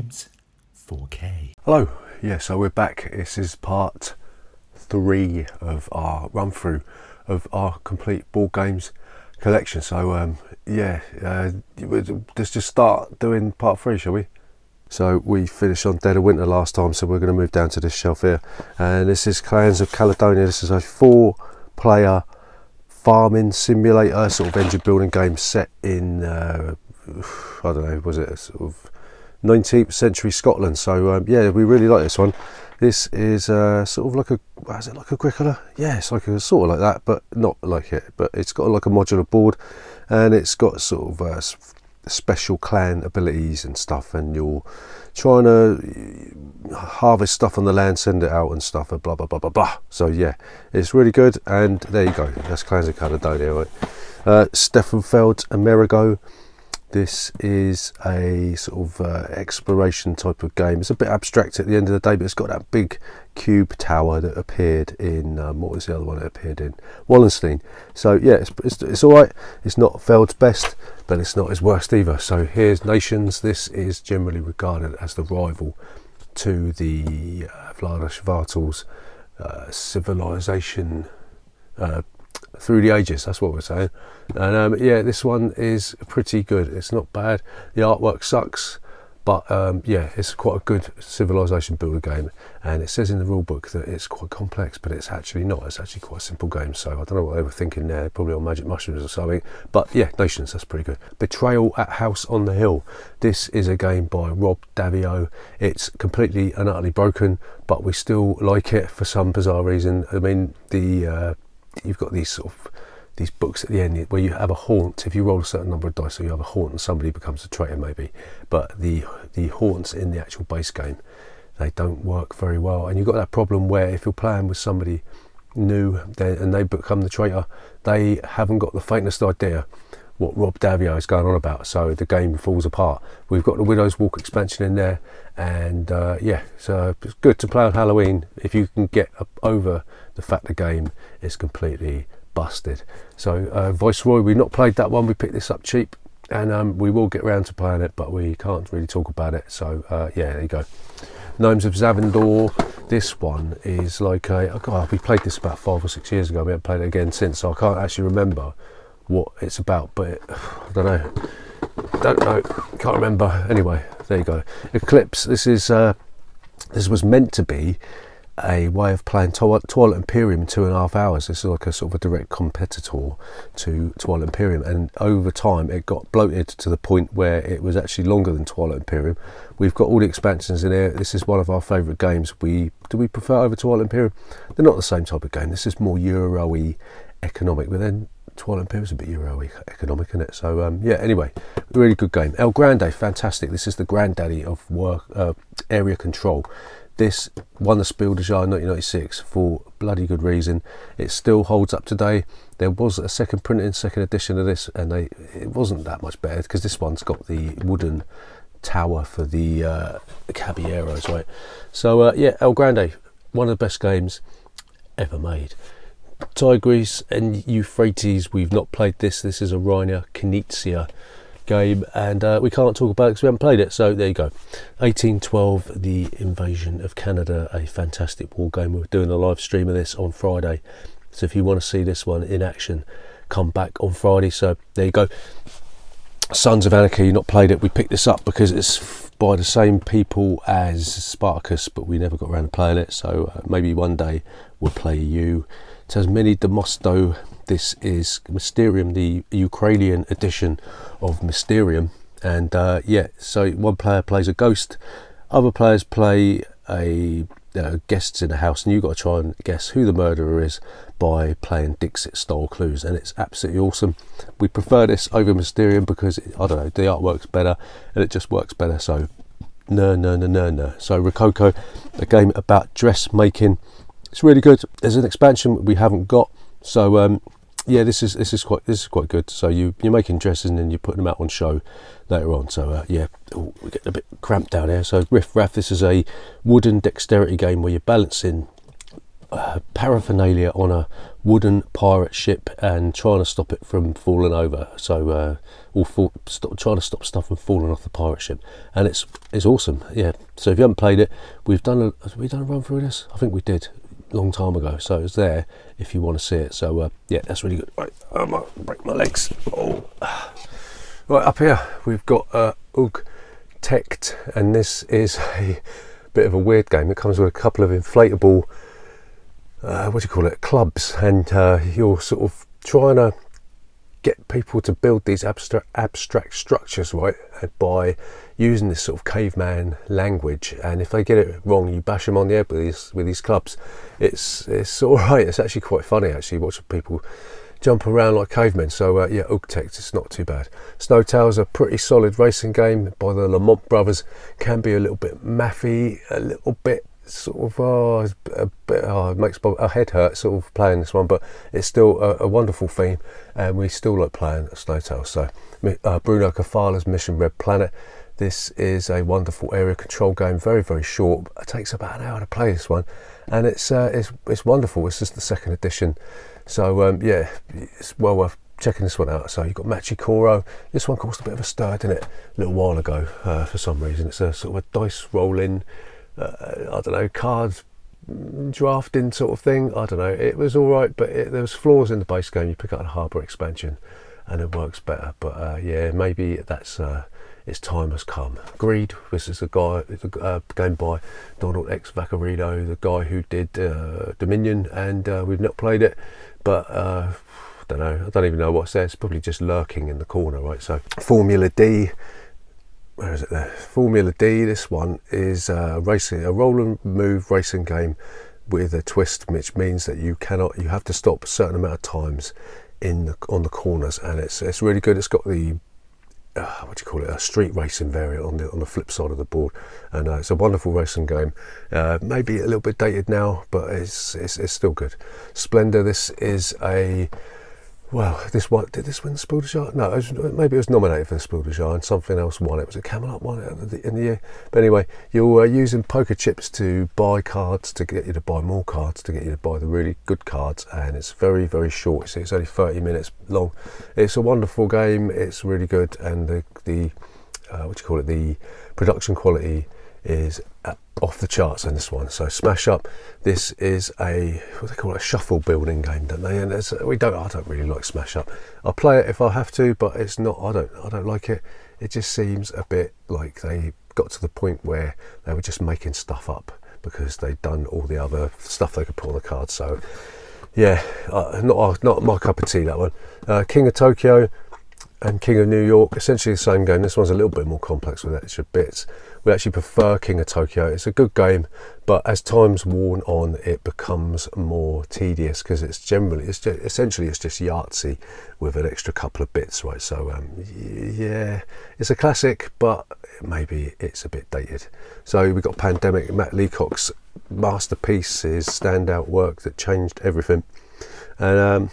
Boardgames 4K. Hello, yeah, so we're back. This is part 3 of our run through of our complete board games collection. So let's just start doing part 3, shall we? So we finished on Dead of Winter last time, so we're going to move down to this shelf here, and this is Clans of Caledonia. This is a 4-player farming simulator, sort of engine building game set in I don't know, was it a sort of 19th century Scotland. So yeah, we really like this one. This is sort of like is it like a Agricola? Yeah, it's like a sort of like that, but not like it. But it's got like a modular board, and it's got sort of special clan abilities and stuff, and you're trying to harvest stuff on the land, send it out and stuff, and blah blah blah blah blah. So yeah, it's really good. And there you go, that's Clans of Caledonia, right? Steffenfeld Amerigo. This is a sort of exploration type of game. It's a bit abstract at the end of the day, but it's got that big cube tower that appeared in what was the other one that appeared in? Wallenstein. So yeah, it's all right. It's not Feld's best, but it's not his worst either. So here's Nations. This is generally regarded as the rival to the Vlaada Chvátil's civilization through the ages. That's what we're saying. And yeah, this one is pretty good. It's not bad. The artwork sucks, but yeah, it's quite a good civilization builder game. And it says in the rule book that it's quite complex, but it's actually not. It's actually quite a simple game. So I don't know what they were thinking there, probably on magic mushrooms or something. But yeah, Nations, that's pretty good. Betrayal at House on the Hill. This is a game by Rob Davio. It's completely and utterly broken, but we still like it for some bizarre reason. I mean, you've got these sort of these books at the end where you have a haunt. If you roll a certain number of dice, so you have a haunt and somebody becomes a traitor maybe, but the haunts in the actual base game, they don't work very well. And you've got that problem where if you're playing with somebody new and they become the traitor, they haven't got the faintest idea what Rob Davio is going on about, so the game falls apart. We've got the Widow's Walk expansion in there, and yeah, so it's good to play on Halloween if you can get over the fact the game is completely busted. So Viceroy, we've not played that one. We picked this up cheap, and we will get around to playing it, but we can't really talk about it. So yeah, there you go. Gnomes of Zavendor. This one is like we played this about 5 or 6 years ago. We haven't played it again since, so I can't actually remember what it's about, but I don't know, can't remember. Anyway, there you go. Eclipse. This was meant to be a way of playing Twilight Imperium in 2.5 hours. This is like a sort of a direct competitor to Twilight Imperium, and over time it got bloated to the point where it was actually longer than Twilight Imperium. We've got all the expansions in here. This is one of our favourite games. Do we prefer over Twilight Imperium? They're not the same type of game. This is more Euro-y economic, but then Twilight Imperium is a bit Euro-y economic, isn't it? So yeah, anyway, really good game. El Grande, fantastic. This is the granddaddy of area control. This won the Spiel des Jahres 1996 for bloody good reason. It still holds up today. There was a second printing, second edition of this, and it wasn't that much better because this one's got the wooden tower for the caballeros, right? So yeah, El Grande, one of the best games ever made. Tigris and Euphrates, we've not played this. This is a Rainer Knizia game, and we can't talk about it because we haven't played it. So there you go. 1812, the invasion of Canada, a fantastic war game. We're doing a live stream of this on Friday, so if you want to see this one in action, come back on Friday. So there you go. Sons of Anarchy, not played it. We picked this up because it's by the same people as Spartacus, but we never got around to playing it, so maybe one day we'll play you. Tasmini Demosto. This is Mysterium, the Ukrainian edition of Mysterium, and yeah, so one player plays a ghost, other players play a guests in a house, and you've got to try and guess who the murderer is by playing Dixit style clues, and it's absolutely awesome. We prefer this over Mysterium because I don't know, the artwork's better and it just works better. So no. So Rococo, a game about dressmaking. It's really good. There's an expansion we haven't got, so yeah, this is quite good. So you're making dresses and then you're putting them out on show later on. So yeah, we're getting a bit cramped down here. So Riff Raff, this is a wooden dexterity game where you're balancing paraphernalia on a wooden pirate ship and trying to stop it from falling over. So trying to stop stuff from falling off the pirate ship, and it's awesome. Yeah. So if you haven't played it, have we done a run through this? I think we did a long time ago. So it's there if you want to see it. So yeah, that's really good. Right, I might break my legs. Oh. Right, up here we've got Techt, and this is a bit of a weird game. It comes with a couple of inflatable clubs, and you're sort of trying to get people to build these abstract structures, right, by using this sort of caveman language. And if they get it wrong, you bash them on the head with these clubs. It's all right. It's actually quite funny, actually, watching people jump around like cavemen. So yeah, Techt, it's not too bad. Snowtail's a pretty solid racing game by the Lamont brothers. Can be a little bit mathy, a little bit sort of it makes a head hurt sort of playing this one, but it's still a wonderful theme, and we still like playing Snowtail. So Bruno Cafala's Mission Red Planet. This is a wonderful area control game, very, very short. It takes about an hour to play this one, and it's wonderful. It's just the second edition. So yeah, it's well worth checking this one out. So you've got Machikoro. This one caused a bit of a stir, didn't it, a little while ago for some reason. It's a sort of a dice rolling, I don't know, cards drafting sort of thing. I don't know. It was all right, but there was flaws in the base game. You pick up a harbour expansion, and it works better. But yeah, maybe that's its time has come. Greed. This is a game by Donald X Vaccarino, the guy who did Dominion, and we've not played it, but I don't know. I don't even know what's there. It's probably just lurking in the corner, right? So Formula D. Where is it there? Formula D. This one is a roll and move racing game with a twist, which means that you have to stop a certain amount of times on the corners, and it's really good. It's got the a street racing variant on the flip side of the board, and it's a wonderful racing game. Maybe a little bit dated now, but it's still good. Splendor. This is this one, did this win the Spiel des Jahres? No, maybe it was nominated for the Spiel des Jahres and something else won it. Was it Camelot won it in the year? But anyway, you're using poker chips to buy cards, to get you to buy more cards, to get you to buy the really good cards, and it's very, very short. It's only 30 minutes long. It's a wonderful game. It's really good, and the production quality is off the charts in this one. So Smash Up. This is a shuffle building game, don't they? And I don't really like Smash Up. I'll play it if I have to, but it's not. I don't like it. It just seems a bit like they got to the point where they were just making stuff up because they'd done all the other stuff they could put on the cards. So yeah, not my cup of tea, that one. King of Tokyo and King of New York, essentially the same game. This one's a little bit more complex with extra bits. We actually prefer King of Tokyo. It's a good game, but as time's worn on, it becomes more tedious because it's just Yahtzee with an extra couple of bits, right? So yeah, it's a classic, but maybe it's a bit dated. So we've got Pandemic, Matt Leacock's masterpiece, his standout work that changed everything. And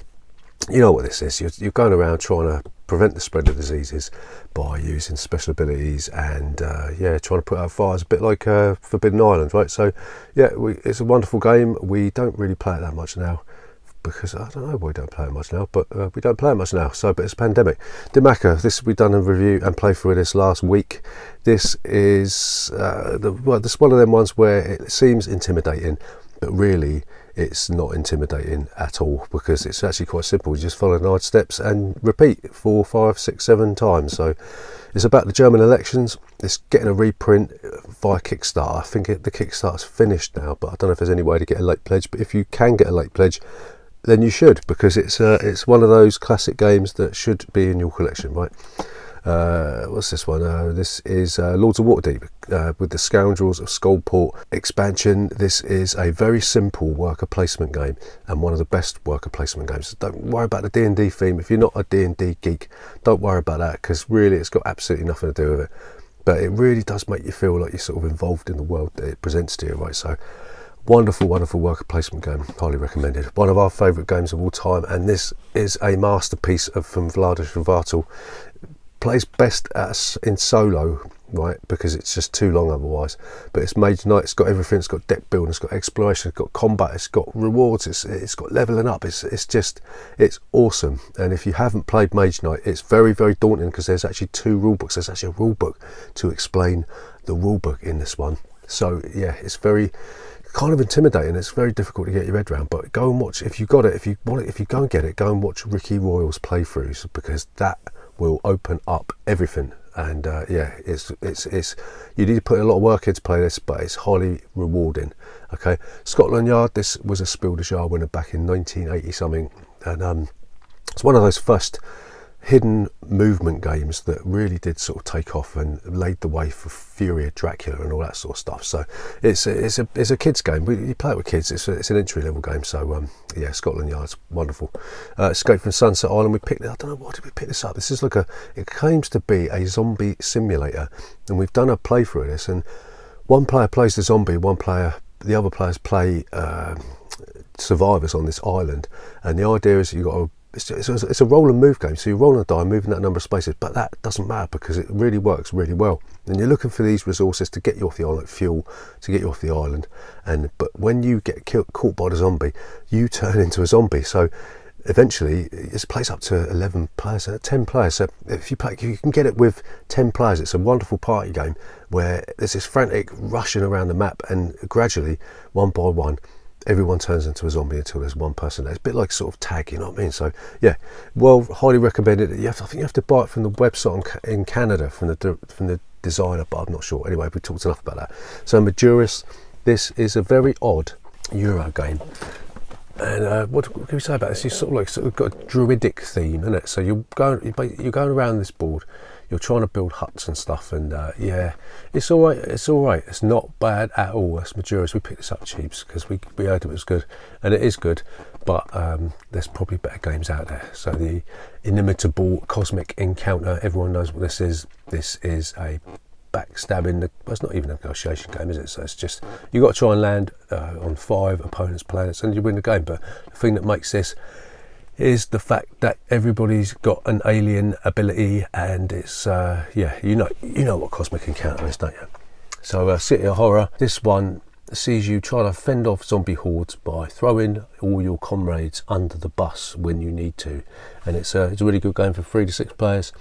you know what this is. You're going around trying to prevent the spread of diseases by using special abilities and trying to put out fires, a bit like Forbidden Island, right? So yeah, it's a wonderful game. We don't really play it that much now because I don't know why we don't play it much now, but we don't play it much now. So, but it's Pandemic. Dimaka, this we done a review and playthrough of this last week. This is this one of them ones where it seems intimidating, but really it's not intimidating at all because it's actually quite simple. You just follow 9 steps and repeat 4, 5, 6, 7 times. So it's about the German elections. It's getting a reprint via Kickstarter. I think the Kickstarter's finished now, but I don't know if there's any way to get a late pledge. But if you can get a late pledge, then you should, because it's one of those classic games that should be in your collection, right? What's this one? This is Lords of Waterdeep with the Scoundrels of Skullport expansion. This is a very simple worker placement game and one of the best worker placement games. Don't worry about the D&D theme. If you're not a D&D geek, don't worry about that, because really it's got absolutely nothing to do with it. But it really does make you feel like you're sort of involved in the world that it presents to you, right? So wonderful, wonderful worker placement game. Highly recommended. One of our favourite games of all time, and this is a masterpiece from Vlaada Chvátil. Plays best in solo, right, because it's just too long otherwise. But it's Mage Knight, it's got everything, it's got deck building, it's got exploration, it's got combat, it's got rewards, it's got leveling up, it's awesome. And if you haven't played Mage Knight, it's very, very daunting, because there's actually 2 rule books. There's actually a rule book to explain the rule book in this one. So yeah, it's very kind of intimidating. It's very difficult to get your head around, but go and watch, if you got it, if you want it, if you go and get it, go and watch Ricky Royal's playthroughs, because that will open up everything. And yeah, it's you need to put a lot of work in to play this, but it's highly rewarding. Okay, Scotland Yard, this was a Spiel des Jahres winner back in 1980 something, and it's one of those first hidden movement games that really did sort of take off and laid the way for Fury of Dracula and all that sort of stuff. So it's a kids game. You play it with kids. It's an entry level game. So yeah, Scotland Yard's wonderful. Escape from Sunset Island. We picked. I don't know, why did we pick this up? This is like it claims to be a zombie simulator, and we've done a playthrough of this. And one player plays the zombie, the other players play survivors on this island. And the idea is it's a roll and move game, so you roll a die, moving that number of spaces, but that doesn't matter because it really works really well. And you're looking for these resources to get you off the island, like fuel to get you off the island. But when you get caught by the zombie, you turn into a zombie. So eventually, this plays up to 11 players, 10 players. So if you can get it with 10 players. It's a wonderful party game where there's this frantic rushing around the map, and gradually, one by one, everyone turns into a zombie until there's one person there. It's a bit like sort of tag, you know what I mean? So yeah, well, highly recommended. I think you have to buy it from the website in Canada from the designer, but I'm not sure. Anyway, we talked enough about that. So Majoris, this is a very odd Euro game. And what can we say about this? It's sort of got a druidic theme, isn't it? So you're going around this board. You're trying to build huts and stuff, and yeah, it's all right. It's all right. It's not bad at all. That's Majoris. We picked this up cheaps because we heard it was good, and it is good. But there's probably better games out there. So the inimitable Cosmic Encounter. Everyone knows what this is. This is a backstabbing. Well, it's not even a negotiation game, is it? So it's just you got to try and land on 5 opponents' planets, and you win the game. But the thing that makes this is the fact that everybody's got an alien ability, and it's yeah, you know what Cosmic Encounter is, don't you? So City of Horror, this one sees you try to fend off zombie hordes by throwing all your comrades under the bus when you need to, and it's a really good game for 3 to 6 players.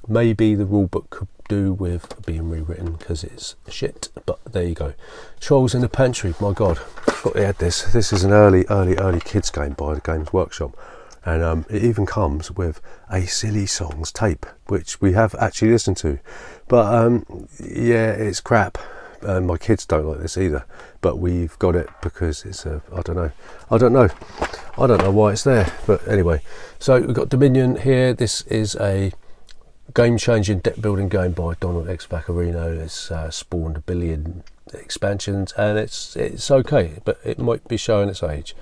Maybe the rulebook could do with being rewritten because it's shit, but there you go. Trolls in the Pantry, my god, I thought they had this. This is an early kids game by the Games Workshop. And it even comes with a Silly Songs tape, which we have actually listened to. But yeah, it's crap. My kids don't like this either. But we've got it because it's I don't know why it's there. But anyway, so we've got Dominion here. This is a game-changing deck-building game by Donald X. Vaccarino. It's spawned 1 billion expansions, and it's okay, but it might be showing its age.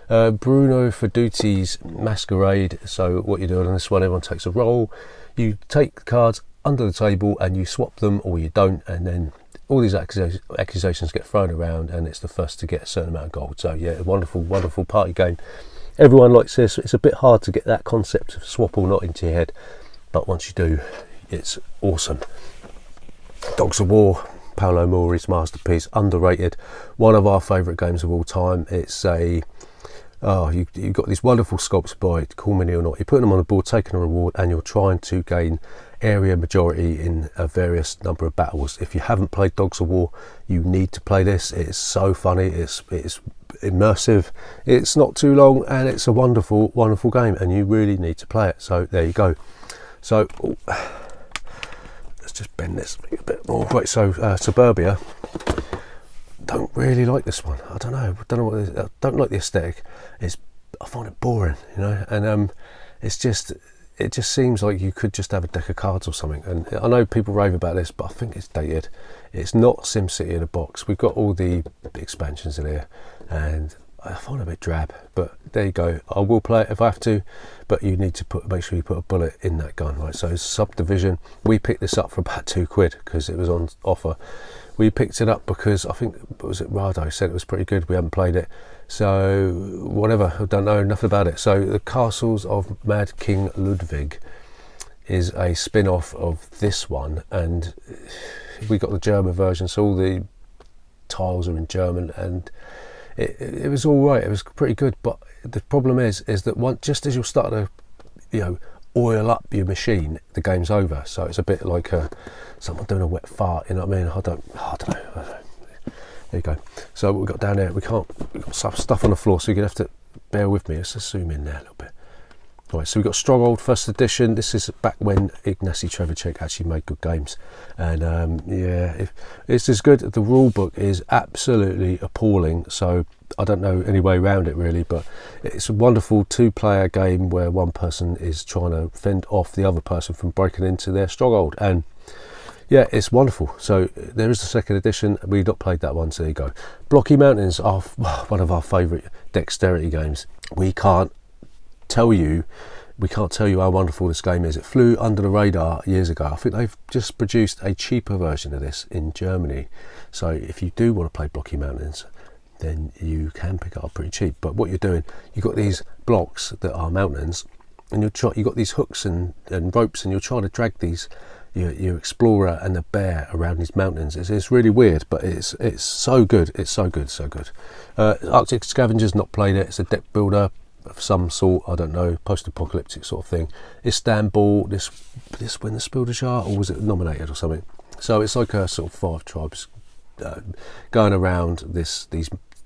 Bruno Feduti's Masquerade. So what you do on this one, everyone takes a roll, you take the cards under the table and you swap them, or you don't, and then all these accusations get thrown around, and it's the first to get a certain amount of gold. So yeah, a wonderful party game. Everyone likes this. It's a bit hard to get that concept of swap or not into your head, but once you do, it's awesome. Dogs of War, Paolo Mori's masterpiece, underrated, one of our favourite games of all time. It's a you've got these wonderful sculpts by Call Me or Not. You're putting them on the board, taking a reward, and you're trying to gain area majority in a various number of battles. If you haven't played Dogs of War, you need to play this. It's so funny. It's immersive. It's not too long, and it's a wonderful game, and you really need to play it. So there you go. So let's just bend this a bit more. Right, so Suburbia. Don't really like this one. I don't know what it is. I don't like the aesthetic. I find it boring, you know, and it just seems like you could just have a deck of cards or something. And I know people rave about this, but I think it's dated. It's not SimCity in a box. We've got all the expansions in here, and I find it a bit drab, but there you go. I will play it if I have to, but you need to make sure you put a bullet in that gun, right? So Subdivision, we picked this up for about £2 because it was on offer. We picked it up because I think, was it Rado said it was pretty good. We haven't played it, so whatever, I don't know nothing about it. So the Castles of Mad King Ludwig is a spin-off of this one, and we got the German version, so all the tiles are in German, and it was all right. It was pretty good, but the problem is that just as you'll start to, oil up your machine, the game's over. So it's a bit like someone doing a wet fart. You know what I mean? I don't know. There you go. So what we've got down there, we've got stuff on the floor, so you're gonna have to bear with me. Let's just zoom in there a little bit. Right, so we've got Stronghold first edition. This is back when Ignacy Trzewiczek actually made good games, and if it's as good. The rule book is absolutely appalling, so I don't know any way around it really, but it's a wonderful 2-player game where one person is trying to fend off the other person from breaking into their stronghold, and yeah, it's wonderful. So there is the second edition. We've not played that one, so there you go. Blocky Mountains are one of our favourite dexterity games. We can't tell you how wonderful this game is. It flew under the radar years ago. I think they've just produced a cheaper version of this in Germany. So if you do want to play Blocky Mountains, then you can pick it up pretty cheap. But what you're doing, you've got these blocks that are mountains, and you've got these hooks and ropes, and you're trying to drag these your explorer and the bear around these mountains. It's really weird, but it's so good. It's so good. Arctic Scavengers, not played it. It's a deck builder of some sort, I don't know, post-apocalyptic sort of thing. Istanbul, this win the Spiel des Jahres, or was it nominated or something? So it's like a sort of 5 tribes going around these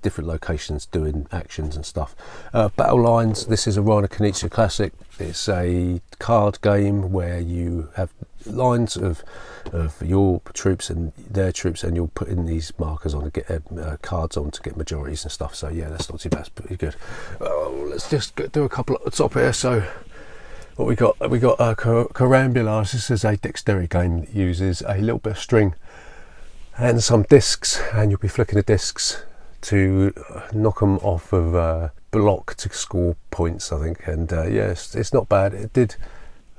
different locations doing actions and stuff. Battle Lines, this is a Rainer Knizia classic. It's a card game where you have lines of your troops and their troops, and you'll put in these markers on to get cards on to get majorities and stuff. So yeah, that's not too bad. It's pretty good. Let's just do a couple at the top here. So what we got Carambulars. This is a dexterity game that uses a little bit of string and some discs, and you'll be flicking the discs to knock them off of a block to score points, I think. And yeah, it's not bad. It did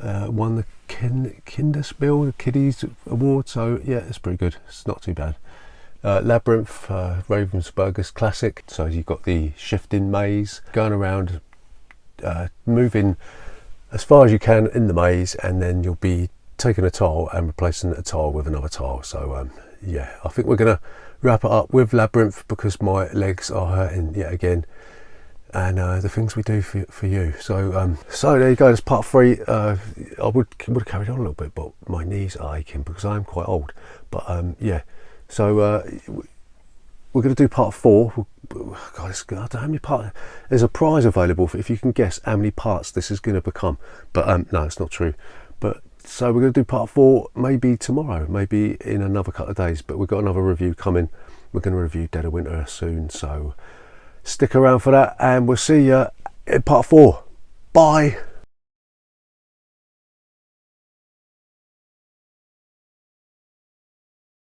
won the Kinderspiel, the Kiddies Award, so yeah, it's pretty good. It's not too bad. Labyrinth, Ravensburger's classic. So you've got the shifting maze, going around, moving as far as you can in the maze, and then you'll be taking a tile and replacing a tile with another tile. So yeah, I think we're gonna wrap it up with Labyrinth because my legs are hurting yet again, and the things we do for you. So so there you go. That's part 3. I would have carried on a little bit, but my knees are aching because I am quite old. But yeah, so we're going to do part 4. God, I don't know how many parts. There's a prize available if you can guess how many parts this is going to become. But no, it's not true. But so we're going to do part 4 maybe tomorrow, maybe in another couple of days. But we've got another review coming. We're going to review Dead of Winter soon, so stick around for that, and we'll see you in part 4. Bye.